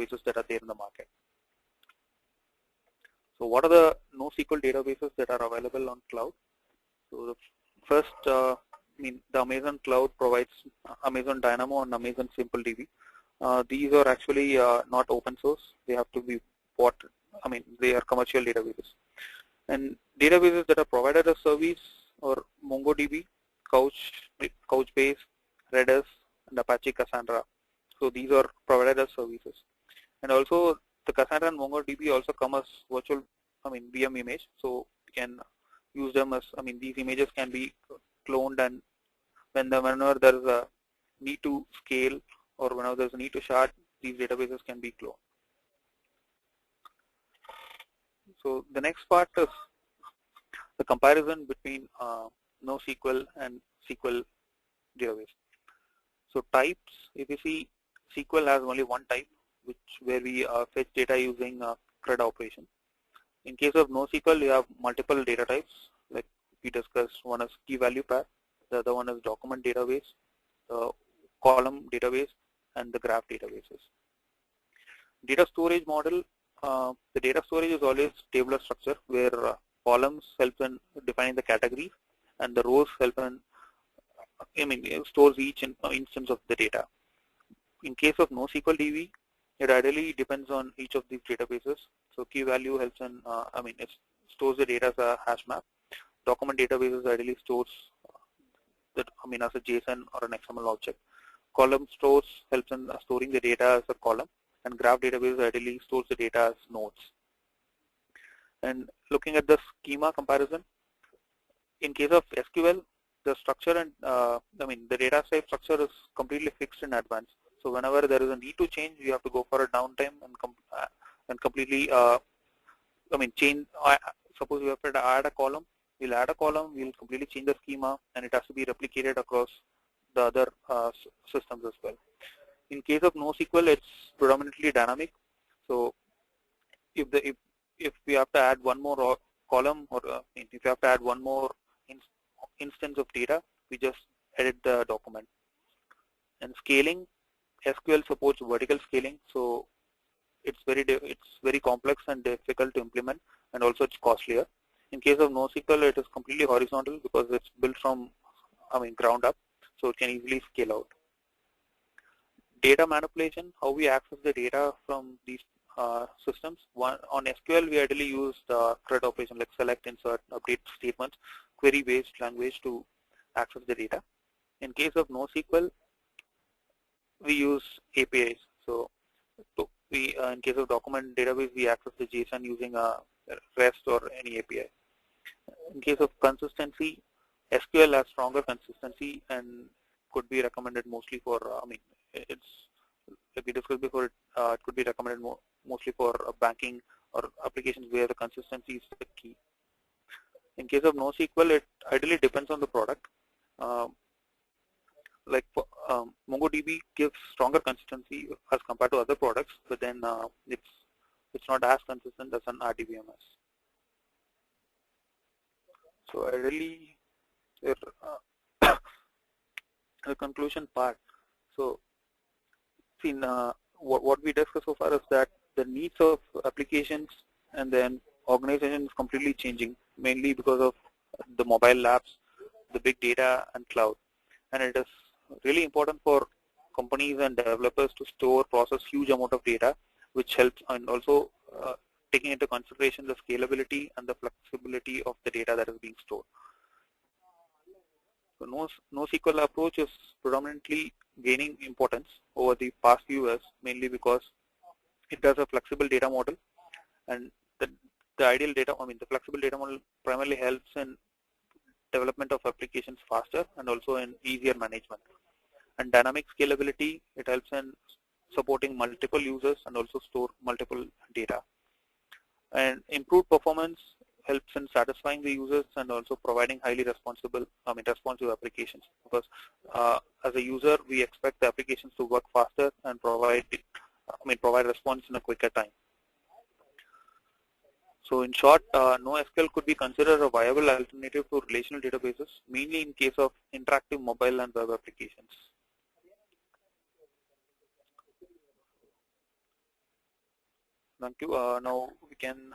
databases that are there in the market. So what are the NoSQL databases that are available on cloud? So the first, the Amazon cloud provides Amazon Dynamo and Amazon SimpleDB. These are actually not open source. They have to be bought. They are commercial databases. And databases that are provided as service are MongoDB, Couchbase, Redis, and Apache Cassandra. So these are provided as services. And also the Cassandra and MongoDB also come as virtual, VM image. So you can use them as, these images can be cloned, and whenever there is a need to scale or whenever there is a need to shard, these databases can be cloned. So the next part is the comparison between NoSQL and SQL database. So types, if you see, SQL has only one type, where we fetch data using CRUD operation. In case of NoSQL, you have multiple data types, like we discussed. One is key value pair, the other one is document database, the column database, and the graph databases. Data storage model, the data storage is always tabular structure, where columns help in defining the categories, and the rows help in, it stores each instance of the data. In case of NoSQL DB, it ideally depends on each of these databases. So key value helps in, it stores the data as a hash map. Document databases ideally stores that, as a JSON or an XML object. Column stores helps in storing the data as a column, and graph database ideally stores the data as nodes. And looking at the schema comparison, in case of SQL, the structure and the data type structure is completely fixed in advance. So whenever there is a need to change, you have to go for a downtime and completely change. Suppose we have to add a column, we'll add a column, we'll completely change the schema, and it has to be replicated across the other systems as well. In case of NoSQL, it's predominantly dynamic. So if we have to add one more column, or if you have to add one more instance of data, we just edit the document. And scaling, SQL supports vertical scaling, so it's very complex and difficult to implement, and also it's costlier. In case of NoSQL, it is completely horizontal because it's built from ground up, so it can easily scale out. Data manipulation, how we access the data from these systems. On SQL, we ideally use the CRUD operation like select, insert, update statements, query-based language to access the data. In case of NoSQL, we use APIs. So in case of document database, we access the JSON using a REST or any API. In case of consistency, SQL has stronger consistency and could be recommended mostly for, it's like we discussed before, it could be recommended mostly for banking or applications where the consistency is the key. In case of NoSQL, it ideally depends on the product. Like MongoDB gives stronger consistency as compared to other products, but then it's not as consistent as an RDBMS. So ideally, the conclusion part. So, what we discussed so far is that the needs of applications and then organization is completely changing, mainly because of the mobile apps, the big data, and cloud. And it is really important for companies and developers to store, process huge amount of data, which helps, and also taking into consideration the scalability and the flexibility of the data that is being stored. So NoSQL approach is predominantly gaining importance over the past few years, mainly because it has a flexible data model, and the ideal data, the flexible data model primarily helps in development of applications faster and also in easier management. And dynamic scalability, it helps in supporting multiple users and also store multiple data. And improved performance helps in satisfying the users and also providing highly responsive applications, because as a user, we expect the applications to work faster and provide response in a quicker time. So in short, NoSQL could be considered a viable alternative to relational databases, mainly in case of interactive mobile and web applications. Thank you. Now we can